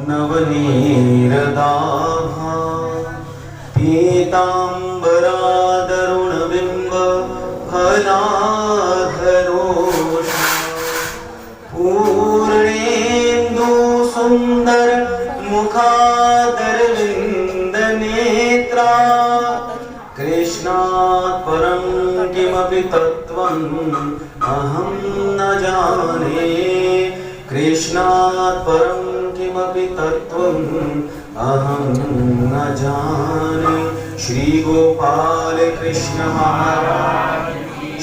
नवनीरदाभा पीताम्बरादरुणबिम्ब फलाधरोषा पूर्णेन्दु सुन्दर मुखादरविन्दनेत्रा कृष्णात् परं किमपि तत्त्वम् अहं न जाने कृष्णात् परं किमपि तत्त्वम् अहं न जाने। श्री गोपाल कृष्ण महाराज,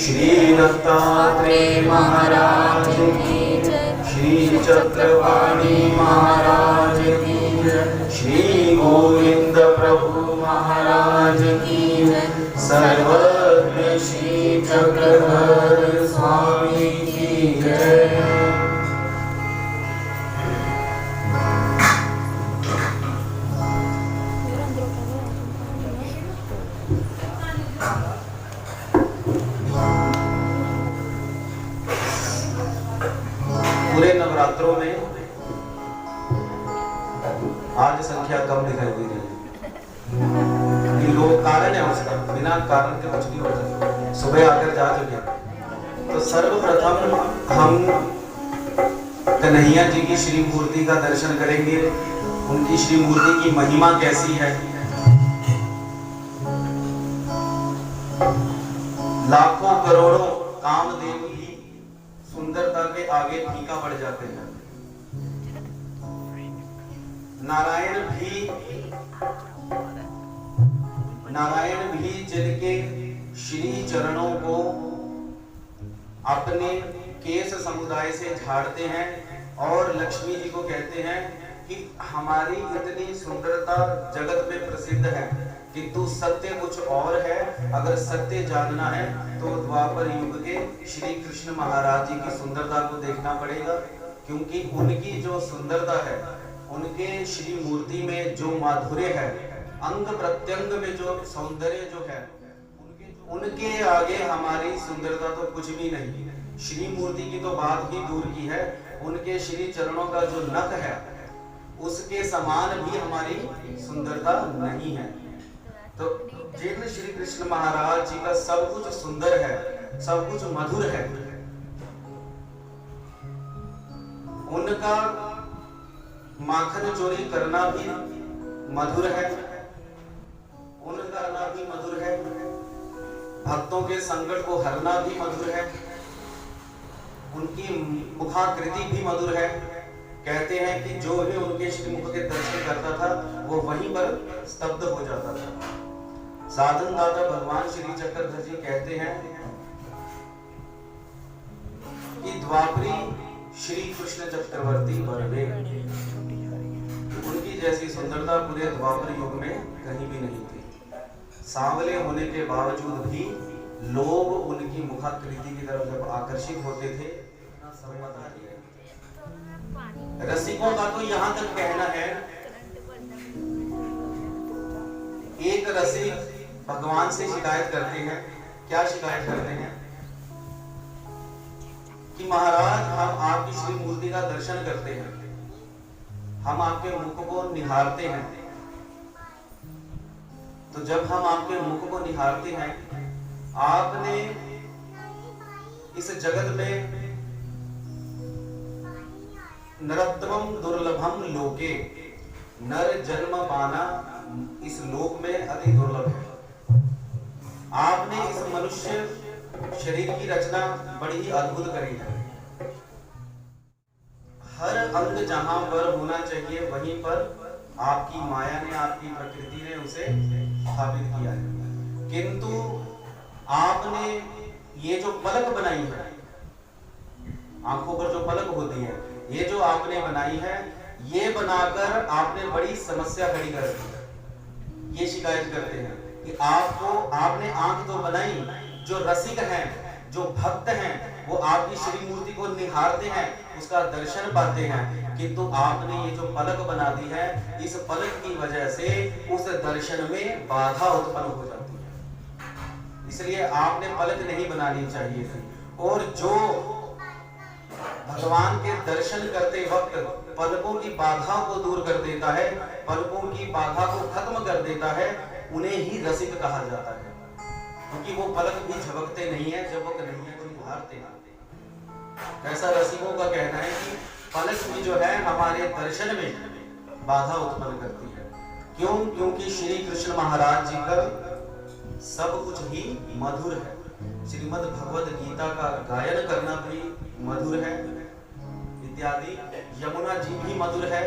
श्री दत्तात्रेय महाराज की जय, श्री चक्रपाणि महाराज की जय, श्री गोविंद प्रभु महाराज की जय, सर्वज्ञ श्री चक्रधर स्वामी की जय। पूरे नवरात्रों में आज संख्या कम दिखाई दे रही है। ये लोग कारण है उसका, बिना कारण के कुछ नहीं हो सकता। सुबह आकर जा चुके। तो सर्वप्रथम हम कन्हैया जी की श्री मूर्ति का दर्शन करेंगे। उनकी श्री मूर्ति की महिमा कैसी है। लाखों करोड़ों कामदेव भी सुंदरता के आगे फीका पड़ जाते हैं। नारायण भी जिनके श्री चरणों को अपने केश समुदाय से झाड़ते हैं और लक्ष्मी जी को कहते हैं कि हमारी इतनी सुंदरता जगत में प्रसिद्ध है किंतु सत्य कुछ और है। अगर सत्य जानना है तो द्वापर युग के श्री कृष्ण महाराज जी की सुंदरता को देखना पड़ेगा, क्योंकि उनकी जो सुंदरता है, उनके श्री मूर्ति में जो माधुर्य है, अंग प्रत्यंग में जो सौंदर्य जो है, उनके आगे हमारी सुंदरता तो कुछ भी नहीं। श्री मूर्ति की तो बात ही दूर की है, उनके श्री चरणों का जो नख है उसके समान भी हमारी सुंदरता नहीं है। तो जिन श्री कृष्ण महाराज जी का सब कुछ सुंदर है, सब कुछ मधुर है, उनका माखन चोरी करना भी मधुर है, उनका करना भी मधुर है, भक्तों के संकट को हरना भी मधुर है, उनकी मुखाकृति भी मधुर है। कहते हैं कि जो भी उनके श्रीमुख के दर्शन करता था वो वहीं पर स्तब्ध हो जाता था। साधन दाता भगवान श्री चक्रधर जी कहते हैं कि द्वापरी श्री कृष्ण चक्रवर्ती बरवे, उनकी जैसी सुंदरता पूरे द्वापर युग में कहीं भी नहीं थी। सांवले होने के बावजूद भी लोग उनकी मुखाकृति की तरफ जब आकर्षित होते थे, रसिकों का तो यहाँ तक कहना है, एक रसिक भगवान से शिकायत करते हैं। क्या शिकायत करते हैं कि महाराज हम आपकी श्री मूर्ति का दर्शन करते हैं, हम आपके मुख को निहारते हैं, तो जब हम आपके मुख को निहारते हैं, आपने इस जगत में नरत्वम दुर्लभम लोके, नर जन्म पाना इस लोक में अति दुर्लभ है। आपने इस मनुष्य शरीर की रचना बड़ी ही अद्भुत करी है। हर अंग जहां पर होना चाहिए वहीं पर आपकी माया ने, आपकी प्रकृति ने उसे स्थापित किया है। किंतु आपने ये जो पलक बनाई है, आंखों पर जो पलक होती है, ये जो आपने बनाई है, ये बनाकर आपने बड़ी समस्या खड़ी कर दी है। ये शिकायत करते हैं कि आपने आंख तो बनाई, जो रसिक हैं, जो भक्त हैं, वो आपकी श्री मूर्ति को निहारते हैं, उसका दर्शन पाते हैं, किंतु आपने ये जो पलक बना दी है, इस पलक की वजह से उस दर्शन में बाधा उत्पन्न हो जाती है। इसलिए आपने पलक नहीं बनानी चाहिए थी। और जो भगवान के दर्शन करते वक्त पलकों की बाधा को दूर कर देता है, पलकों की बाधा को खत्म कर देता है, उन्हें ही रसिक कहा जाता है। क्योंकि वो पलक भी झपकते नहीं है, झपक नहीं है, कोई हारते नहीं। ऐसा रसिकों का कहना है कि पलक भी जो है हमारे दर्शन में बाधा उत्पन्न करती है। क्यों? क्योंकि श्री कृष्ण महाराज जी का सब कुछ ही मधुर है। श्रीमद् भगवद गीता का गायन करना भी मधुर है इत्यादि। यमुना जी भी मधुर है।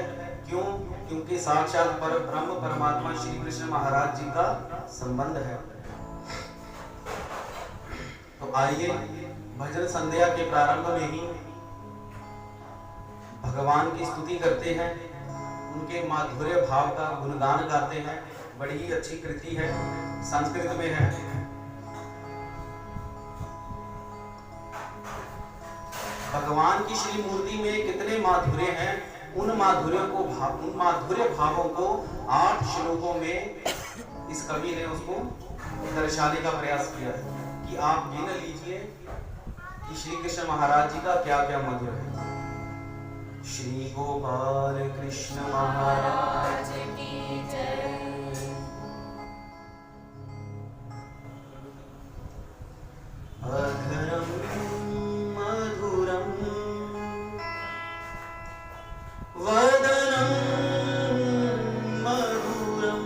क्यों? क्योंकि साक्षात पर ब्रह्म परमात्मा श्री कृष्ण महाराज जी का संबंध है। तो आइए भजन संध्या के प्रारंभ में ही भगवान की स्तुति करते हैं, उनके माधुर्य भाव का गुणगान गाते हैं। बड़ी ही अच्छी कृति है, संस्कृत में है। भगवान की श्री मूर्ति में कितने माधुर्य हैं, उन माधुर्य भावों को 8 श्लोकों में इस कवि ने उसको दर्शाने का प्रयास किया है कि आप गिन लीजिए कि श्री कृष्ण महाराज जी का क्या क्या मधुर है। श्री गोपाल कृष्ण महाराज की जय। अधरम मधुरम वदनम मधुरम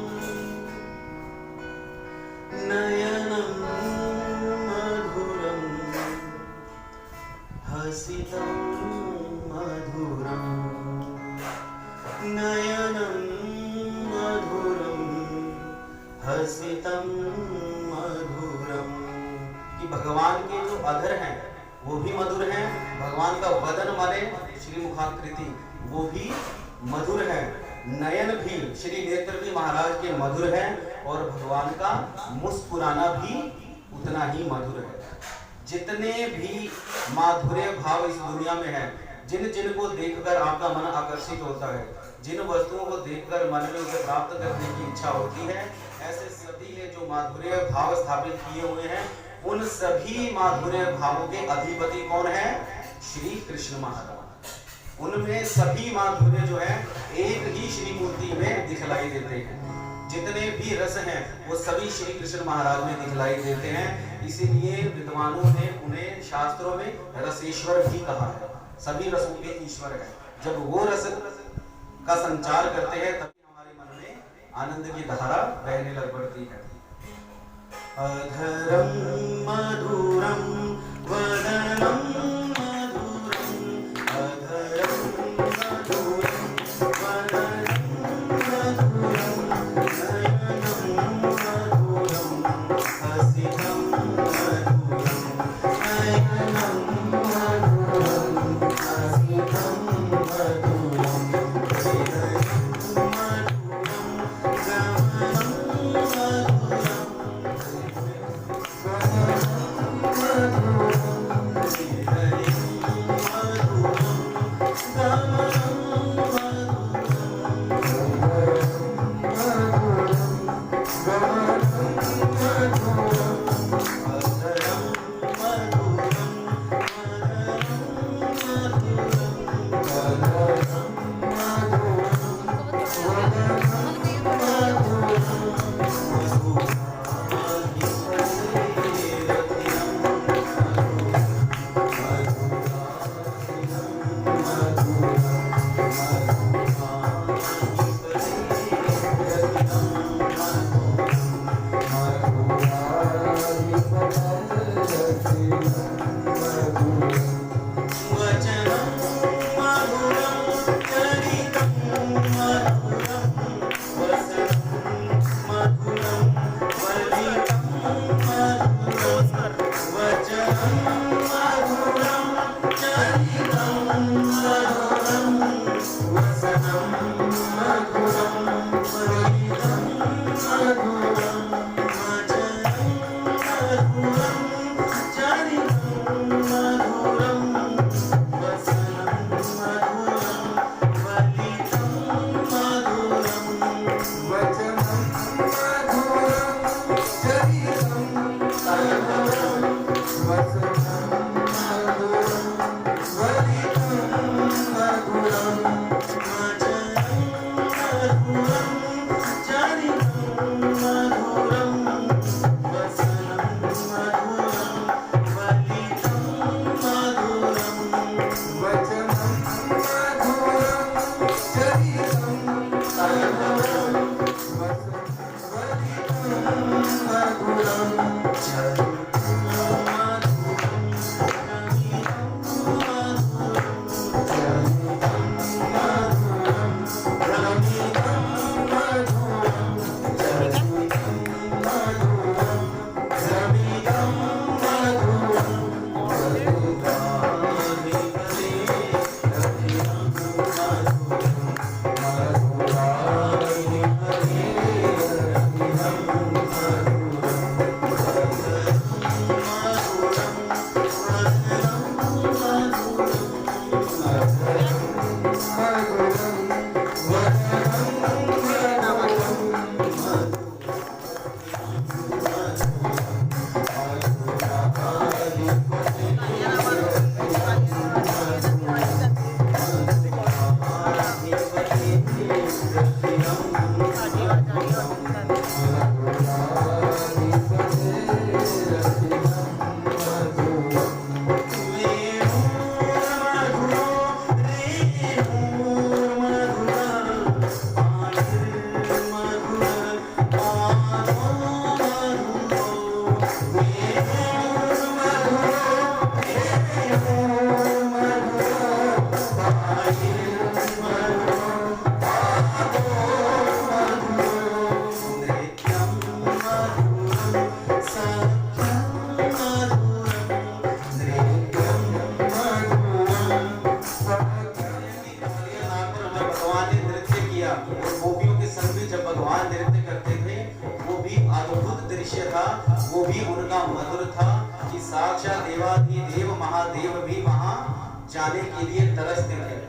नयनम मधुरम हसितम मधुरम नयनम मधुरम हसितम मधुरम। कि भगवान के जो अधर हैं वो भी मधुर हैं, भगवान का वदन माने श्री मुखाकृति वो भी मधुर है, नयन भी श्री नेत्र भी महाराज के मधुर हैं, और भगवान का मुस्कुराना भी उतना ही मधुर है। जितने भी माधुर्य भाव इस दुनिया में है, जिन जिन को देखकर आपका मन आकर्षित होता है, जिन वस्तुओं को देखकर मन में उसे प्राप्त करने की इच्छा होती है, ऐसे सभी ने जो माधुर्य भाव स्थापित किए हुए हैं, उन सभी माधुर्य भावों के अधिपति कौन है? श्री कृष्ण महाराज। उनमें सभी माधुर्य जो है एक ही श्री मूर्ति में दिखलाई देते हैं। जितने भी रस हैं वो सभी श्री कृष्ण महाराज में दिखलाई देते हैं। इसीलिए विद्वानों ने उन्हें शास्त्रों में रसेश्वर भी कहा है। सभी रसों के ईश्वर है। जब वो रस का संचार करते हैं तभी हमारे मन में आनंद की धारा बहने लग पड़ती है। अधरम मधुरम वदनम मधुरम अधरम मधुरम वदनम मधुरम नयनम मधुरम हसितम मधुरम नयनम मधुरम हसितम मधुरम मधुरम गोपियों के संग में जब भगवान नृत्य करते थे वो भी अद्भुत दृश्य था, वो भी उनका मधुर था कि साक्षात देवाधिदेव महादेव भी वहां जाने के लिए तरसते थे।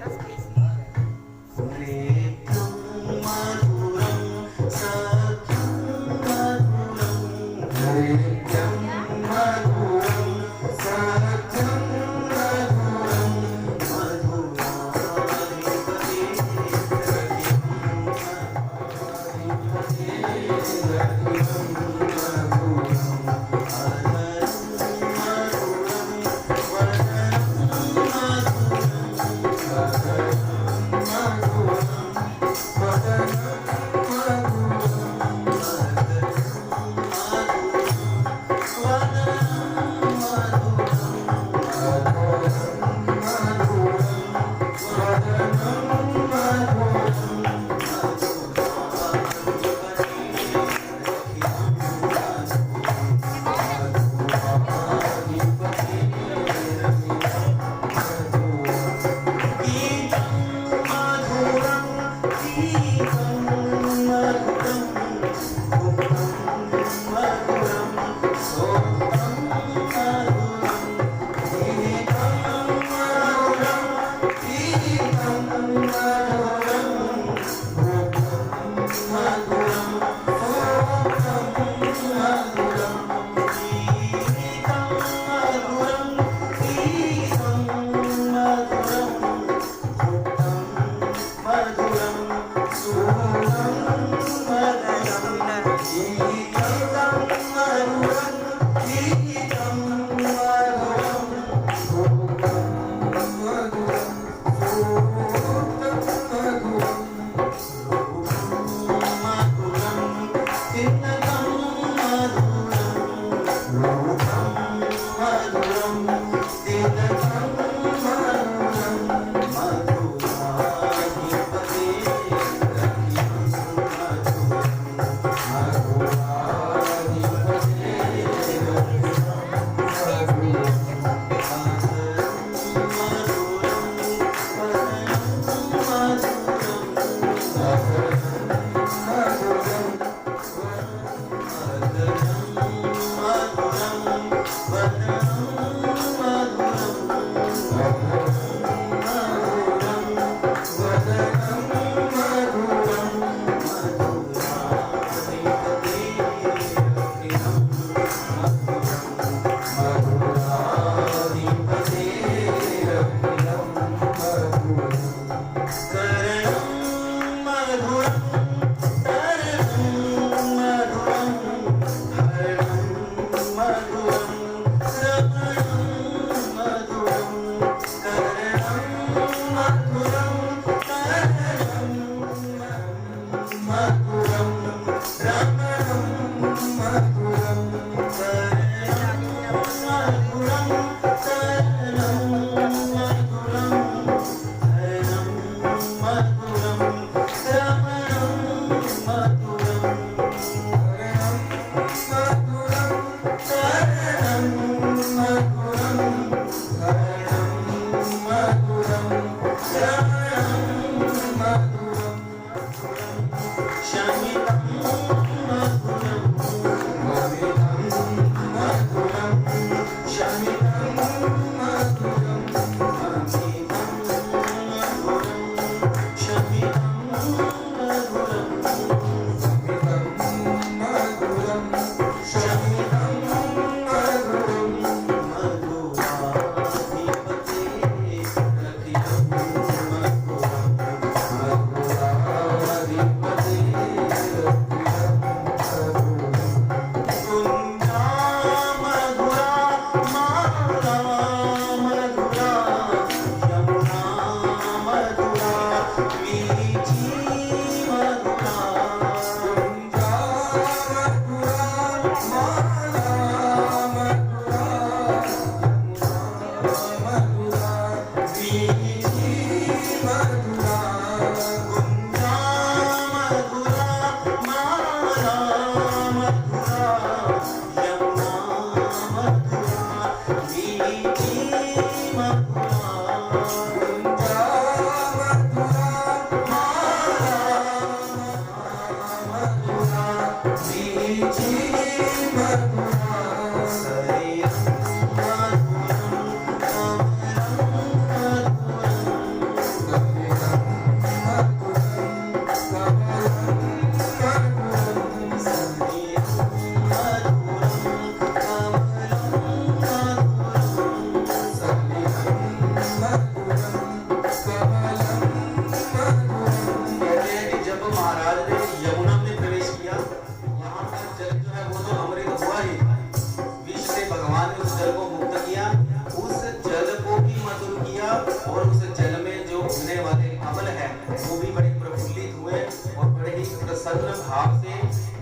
भाव से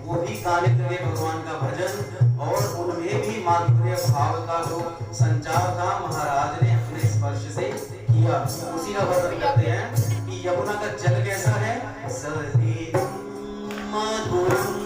वो भी गाने लगे भगवान का भजन, और उनमें भी माधुर्य भाव का जो संचार था महाराज ने अपने स्पर्श से किया। उसी का वर्णन करते हैं कि यमुना का जल कैसा है। सरी मधुरम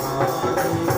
मधुरा